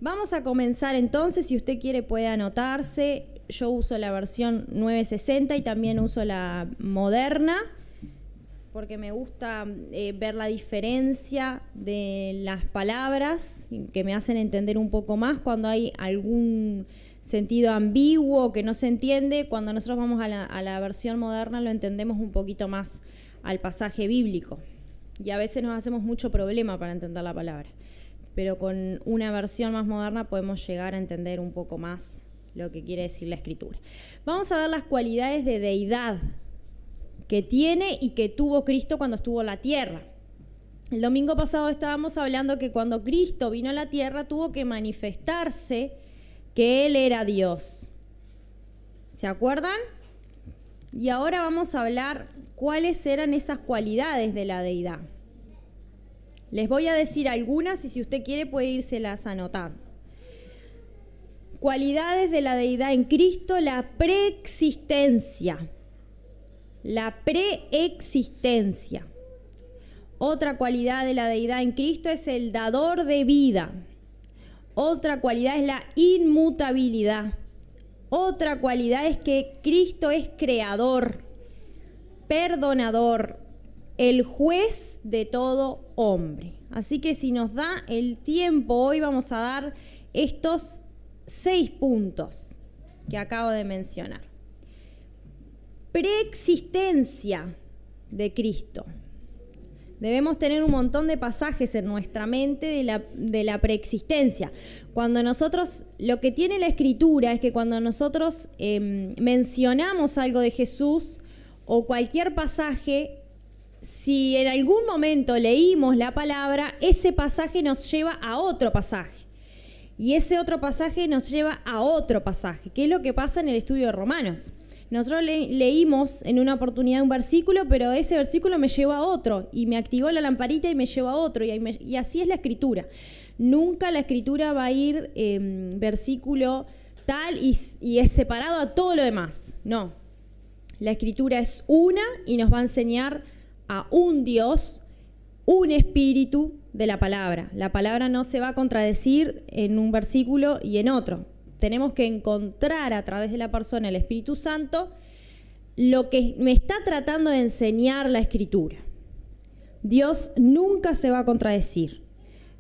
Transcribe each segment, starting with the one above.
Vamos a comenzar entonces, si usted quiere puede anotarse. Yo uso la versión 960 y también uso la moderna, porque me gusta ver la diferencia de las palabras que me hacen entender un poco más cuando hay algún sentido ambiguo que no se entiende. Cuando nosotros vamos a la versión moderna lo entendemos un poquito más al pasaje bíblico y a veces nos hacemos mucho problema para entender la palabra, pero con una versión más moderna podemos llegar a entender un poco más lo que quiere decir la Escritura. Vamos a ver las cualidades de deidad que tiene y que tuvo Cristo cuando estuvo en la tierra. El domingo pasado estábamos hablando que cuando Cristo vino a la tierra tuvo que manifestarse que Él era Dios. ¿Se acuerdan? Y ahora vamos a hablar cuáles eran esas cualidades de la deidad. Les voy a decir algunas y si usted quiere puede írselas anotando. Cualidades de la deidad en Cristo: la preexistencia. La preexistencia. Otra cualidad de la deidad en Cristo es el dador de vida. Otra cualidad es la inmutabilidad. Otra cualidad es que Cristo es creador, perdonador, el juez de todo hombre. Así que si nos da el tiempo, hoy vamos a dar estos 6 puntos que acabo de mencionar. Preexistencia de Cristo. Debemos tener un montón de pasajes en nuestra mente de la preexistencia. Cuando nosotros, lo que tiene la Escritura es que cuando nosotros mencionamos algo de Jesús o cualquier pasaje, si en algún momento leímos la palabra, ese pasaje nos lleva a otro pasaje. Y ese otro pasaje nos lleva a otro pasaje, que es lo que pasa en el estudio de Romanos. Nosotros leímos en una oportunidad un versículo, pero ese versículo me llevó a otro, y me activó la lamparita y me llevó a otro, y así es la Escritura. Nunca la Escritura va a ir versículo tal y es separado a todo lo demás. No, la Escritura es una y nos va a enseñar a un Dios, un espíritu de la palabra. La palabra no se va a contradecir en un versículo y en otro. Tenemos que encontrar a través de la persona, el Espíritu Santo, lo que me está tratando de enseñar la Escritura. Dios nunca se va a contradecir.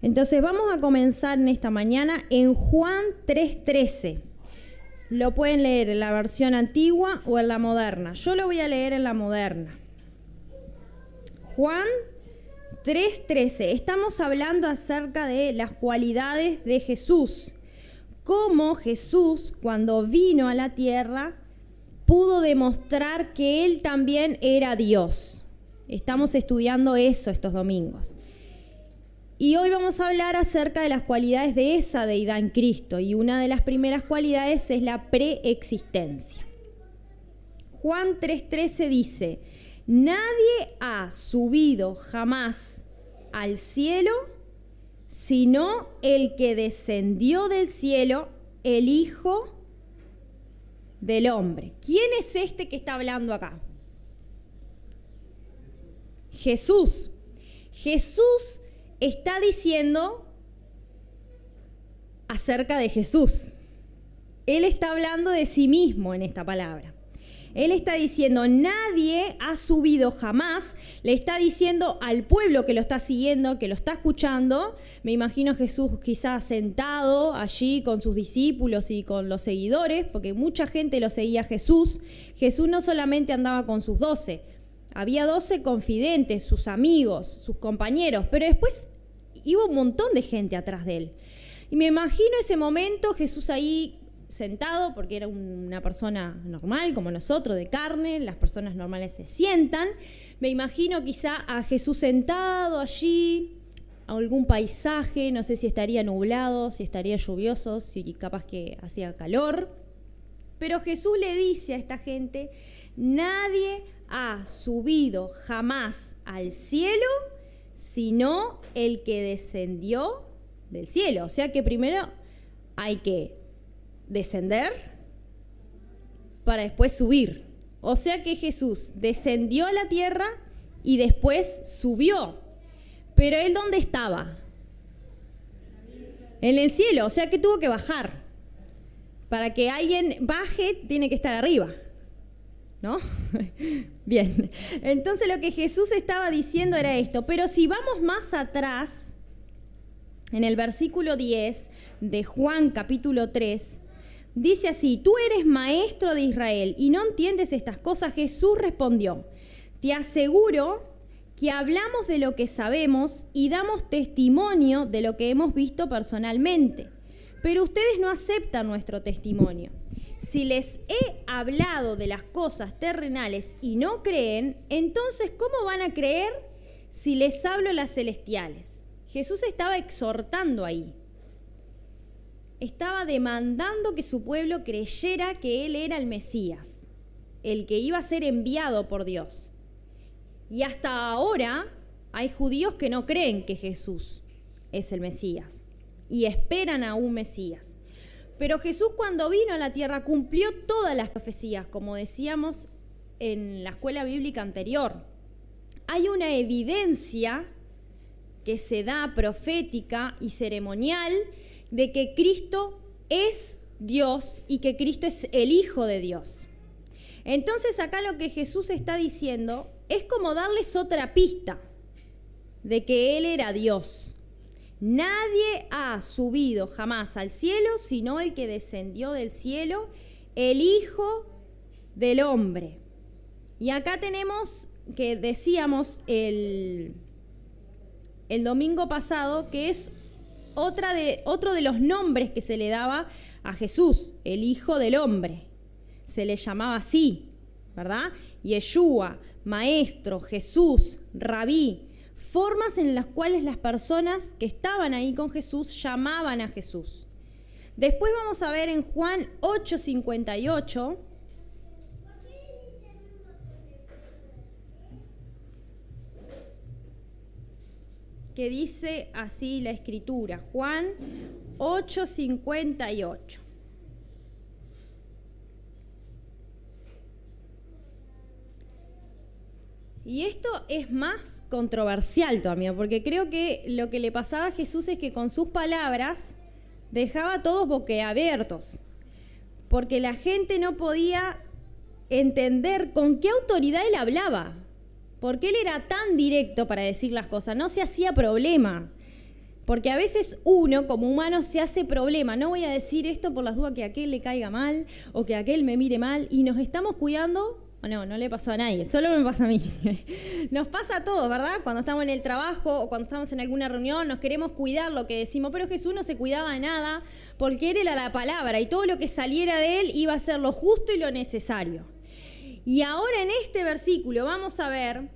Entonces vamos a comenzar en esta mañana en Juan 3:13. Lo pueden leer en la versión antigua o en la moderna. Yo lo voy a leer en la moderna. Juan 3:13. Estamos hablando acerca de las cualidades de Jesús. Cómo Jesús, cuando vino a la tierra, pudo demostrar que Él también era Dios. Estamos estudiando eso estos domingos. Y hoy vamos a hablar acerca de las cualidades de esa deidad en Cristo. Y una de las primeras cualidades es la preexistencia. Juan 3:13 dice: nadie ha subido jamás al cielo sino el que descendió del cielo, el Hijo del Hombre. ¿Quién es este que está hablando acá? Jesús. Jesús está diciendo acerca de Jesús. Él está hablando de sí mismo en esta palabra. Él está diciendo, nadie ha subido jamás. Le está diciendo al pueblo que lo está siguiendo, que lo está escuchando. Me imagino a Jesús quizás sentado allí con sus discípulos y con los seguidores, porque mucha gente lo seguía a Jesús. Jesús no solamente andaba con sus 12, había 12 confidentes, sus amigos, sus compañeros, pero después iba un montón de gente atrás de él. Y me imagino ese momento, Jesús ahí sentado, porque era una persona normal como nosotros, de carne, las personas normales se sientan. Me imagino quizá a Jesús sentado allí, a algún paisaje, no sé si estaría nublado, si estaría lluvioso, si capaz que hacía calor. Pero Jesús le dice a esta gente, nadie ha subido jamás al cielo, sino el que descendió del cielo. O sea que primero hay que descender para después subir. O sea que Jesús descendió a la tierra y después subió. Pero ¿él dónde estaba? En el cielo, o sea que tuvo que bajar. Para que alguien baje, tiene que estar arriba, ¿no? Bien, entonces lo que Jesús estaba diciendo era esto. Pero si vamos más atrás, en el versículo 10 de Juan capítulo 3, dice así: tú eres maestro de Israel y no entiendes estas cosas. Jesús respondió: te aseguro que hablamos de lo que sabemos y damos testimonio de lo que hemos visto personalmente, pero ustedes no aceptan nuestro testimonio. Si les he hablado de las cosas terrenales y no creen, entonces ¿cómo van a creer si les hablo las celestiales? Jesús estaba exhortando ahí. Estaba demandando que su pueblo creyera que Él era el Mesías, el que iba a ser enviado por Dios. Y hasta ahora hay judíos que no creen que Jesús es el Mesías y esperan a un Mesías. Pero Jesús, cuando vino a la tierra, cumplió todas las profecías, como decíamos en la escuela bíblica anterior. Hay una evidencia que se da profética y ceremonial de que Cristo es Dios y que Cristo es el Hijo de Dios. Entonces acá lo que Jesús está diciendo es como darles otra pista de que Él era Dios. Nadie ha subido jamás al cielo sino el que descendió del cielo, el Hijo del Hombre. Y acá tenemos que decíamos el domingo pasado que es otro de los nombres que se le daba a Jesús, el Hijo del Hombre. Se le llamaba así, ¿verdad? Yeshua, Maestro, Jesús, Rabí, formas en las cuales las personas que estaban ahí con Jesús llamaban a Jesús. Después vamos a ver en Juan 8:58, que dice así la Escritura, Juan 8:58. Y esto es más controversial todavía, porque creo que lo que le pasaba a Jesús es que con sus palabras dejaba a todos boquiabiertos, porque la gente no podía entender con qué autoridad él hablaba, porque él era tan directo para decir las cosas, no se hacía problema, porque a veces uno como humano se hace problema, no voy a decir esto por las dudas que a aquel le caiga mal o que a aquel me mire mal, y nos estamos cuidando. No le pasó a nadie, solo me pasa a mí. Nos pasa a todos, ¿verdad? Cuando estamos en el trabajo o cuando estamos en alguna reunión, nos queremos cuidar lo que decimos, pero Jesús no se cuidaba de nada porque Él era la palabra y todo lo que saliera de Él iba a ser lo justo y lo necesario. Y ahora en este versículo vamos a ver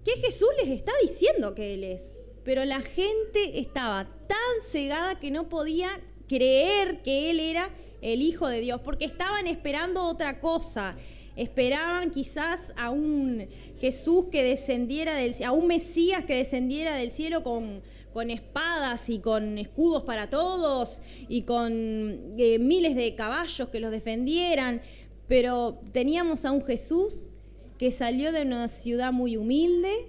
que Jesús les está diciendo que Él es, pero la gente estaba tan cegada que no podía creer que Él era el Hijo de Dios, porque estaban esperando otra cosa. Esperaban quizás a un Jesús que descendiera a un Mesías que descendiera del cielo con espadas y con escudos para todos y con miles de caballos que los defendieran, pero teníamos a un Jesús que salió de una ciudad muy humilde,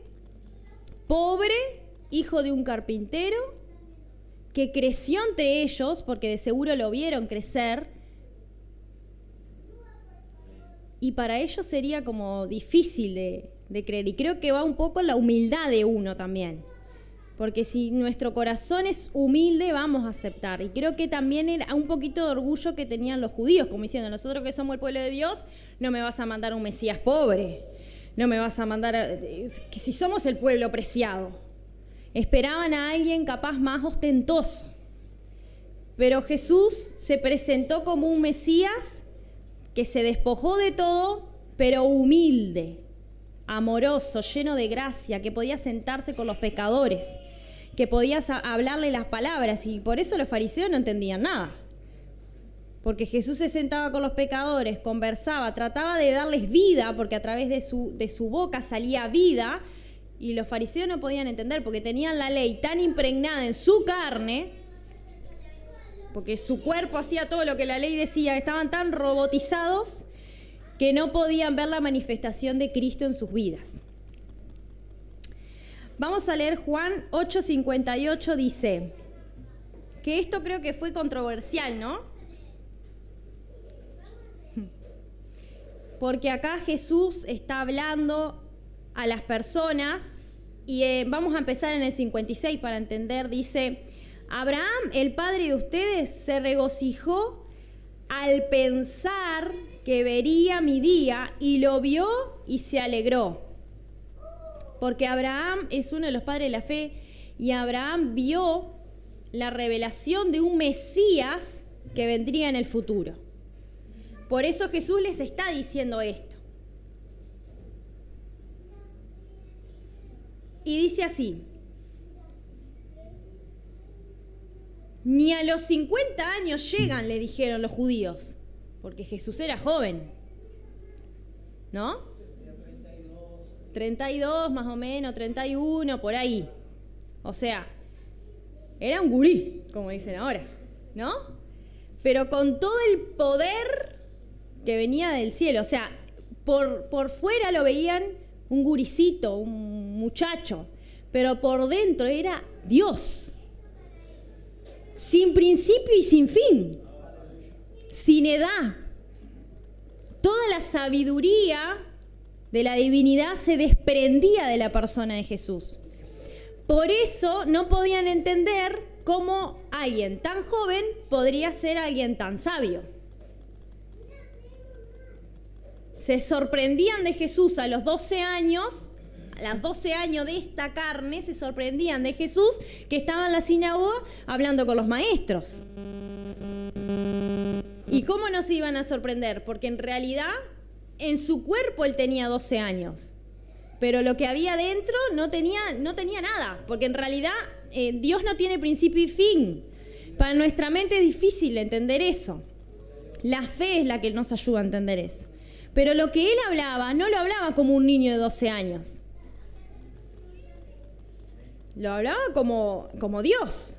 pobre, hijo de un carpintero, que creció ante ellos, porque de seguro lo vieron crecer, y para ellos sería como difícil de creer. Y creo que va un poco la humildad de uno también. Porque si nuestro corazón es humilde, vamos a aceptar. Y creo que también era un poquito de orgullo que tenían los judíos, como diciendo, nosotros que somos el pueblo de Dios, no me vas a mandar un Mesías pobre. No me vas a mandar, que si somos el pueblo preciado. Esperaban a alguien capaz más ostentoso. Pero Jesús se presentó como un Mesías que se despojó de todo, pero humilde, amoroso, lleno de gracia, que podía sentarse con los pecadores, que podía hablarle las palabras, y por eso los fariseos no entendían nada. Porque Jesús se sentaba con los pecadores, conversaba, trataba de darles vida, porque a través de su boca salía vida, y los fariseos no podían entender, porque tenían la ley tan impregnada en su carne, porque su cuerpo hacía todo lo que la ley decía, estaban tan robotizados que no podían ver la manifestación de Cristo en sus vidas. Vamos a leer Juan 8:58, dice que esto creo que fue controversial, ¿no? Porque acá Jesús está hablando a las personas y vamos a empezar en el 56 para entender. Dice, Abraham, el padre de ustedes, se regocijó al pensar que vería mi día y lo vio y se alegró. Porque Abraham es uno de los padres de la fe y Abraham vio la revelación de un Mesías que vendría en el futuro. Por eso Jesús les está diciendo esto. Y dice así, ni a los 50 años llegan, le dijeron los judíos, porque Jesús era joven, ¿no? 32 más o menos, 31, por ahí. O sea, era un gurí, como dicen ahora, ¿no? Pero con todo el poder que venía del cielo. O sea, por fuera lo veían un guricito, un muchacho, pero por dentro era Dios. Sin principio y sin fin. Sin edad. Toda la sabiduría de la divinidad se desprendía de la persona de Jesús. Por eso no podían entender cómo alguien tan joven podría ser alguien tan sabio. Se sorprendían de Jesús a los 12 años, a los 12 años de esta carne, se sorprendían de Jesús que estaba en la sinagoga hablando con los maestros. ¿Y cómo no se iban a sorprender? Porque en realidad en su cuerpo él tenía 12 años. Pero lo que había dentro no tenía nada, porque en realidad Dios no tiene principio y fin. Para nuestra mente es difícil entender eso. La fe es la que nos ayuda a entender eso. Pero lo que él hablaba, no lo hablaba como un niño de 12 años. Lo hablaba como Dios.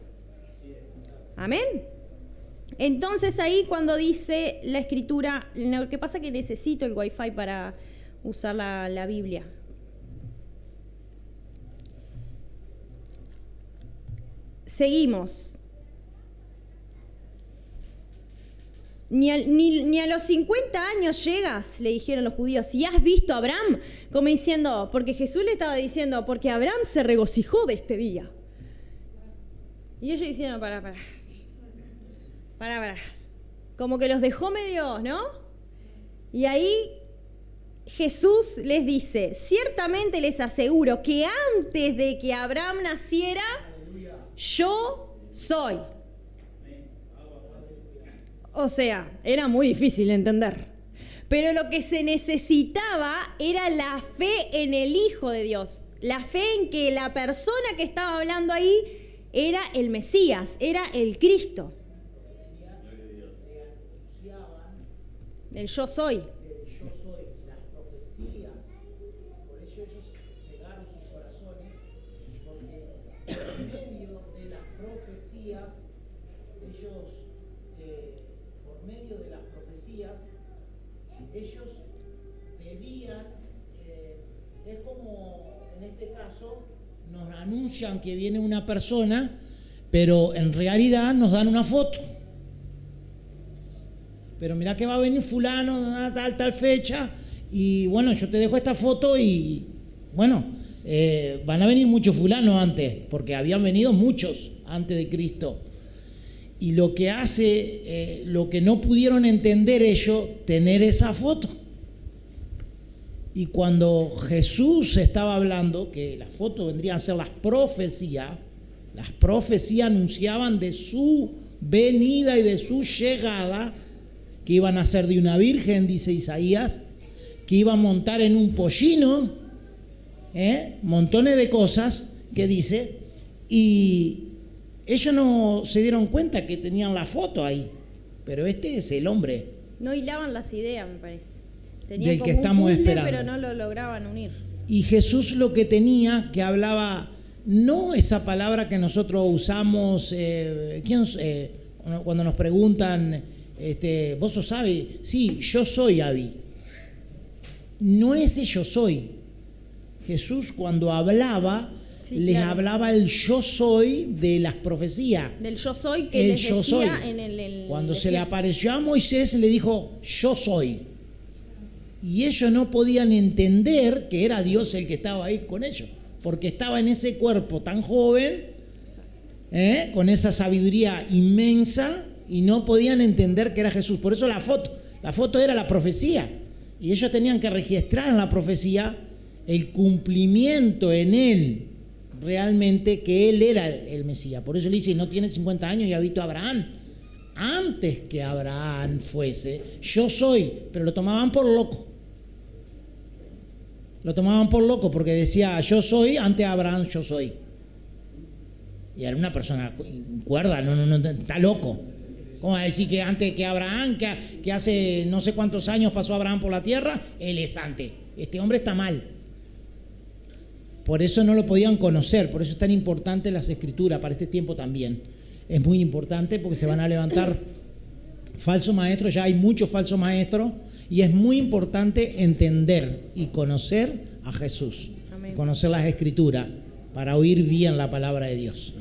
Amén. Entonces ahí cuando dice la escritura, lo que pasa es que necesito el wifi para usar la Biblia. Seguimos. Ni a los 50 años llegas, le dijeron los judíos, y has visto a Abraham, como diciendo, porque Jesús le estaba diciendo, porque Abraham se regocijó de este día. Y ellos diciendo, para. Como que los dejó medio, ¿no? Y ahí Jesús les dice, ciertamente les aseguro que antes de que Abraham naciera, yo soy. O sea, era muy difícil de entender. Pero lo que se necesitaba era la fe en el Hijo de Dios. La fe en que la persona que estaba hablando ahí era el Mesías, era el Cristo. El yo soy. Las profecías. Por eso ellos cegaron sus corazones, porque en medio de las profecías, ellos debían, es como en este caso, nos anuncian que viene una persona, pero en realidad nos dan una foto. Pero mirá que va a venir fulano, tal fecha, y bueno, yo te dejo esta foto y bueno, van a venir muchos fulanos antes, porque habían venido muchos antes de Cristo. Y lo que hace, lo que no pudieron entender ellos, tener esa foto. Y cuando Jesús estaba hablando, que las fotos vendrían a ser las profecías anunciaban de su venida y de su llegada, que iban a ser de una virgen, dice Isaías, que iba a montar en un pollino, montones de cosas que dice, y ellos no se dieron cuenta que tenían la foto ahí, pero este es el hombre. No hilaban las ideas, me parece. Tenían del como que un estamos puzzle, esperando. pero no lo lograban unir. Y Jesús lo que tenía, que hablaba, no esa palabra que nosotros usamos, cuando nos preguntan, ¿vos sos Abby? Sí, yo soy Abby. No ese yo soy. Jesús cuando hablaba, Sí, les claro. hablaba el yo soy de las profecías. Del yo soy que El les yo decía soy. en el Cuando se le desierto. apareció a Moisés, le dijo, yo soy. Y ellos no podían entender que era Dios el que estaba ahí con ellos, porque estaba en ese cuerpo tan joven, con esa sabiduría inmensa, y no podían entender que era Jesús. Por eso la foto era la profecía, y ellos tenían que registrar en la profecía el cumplimiento en él, realmente, que él era el Mesías. Por eso le dice, no tiene 50 años y ha visto a Abraham. Antes que Abraham fuese, yo soy, pero lo tomaban por loco. Lo tomaban por loco porque decía, yo soy, antes de Abraham yo soy. Y era una persona cuerda, no, está loco. ¿Cómo va a decir que antes que Abraham, que hace no sé cuántos años pasó Abraham por la tierra, él es antes? Este hombre está mal. Por eso no lo podían conocer, por eso es tan importante las escrituras para este tiempo también. Es muy importante porque se van a levantar falsos maestros, ya hay muchos falsos maestros, y es muy importante entender y conocer a Jesús, Amén. conocer las escrituras para oír bien la palabra de Dios.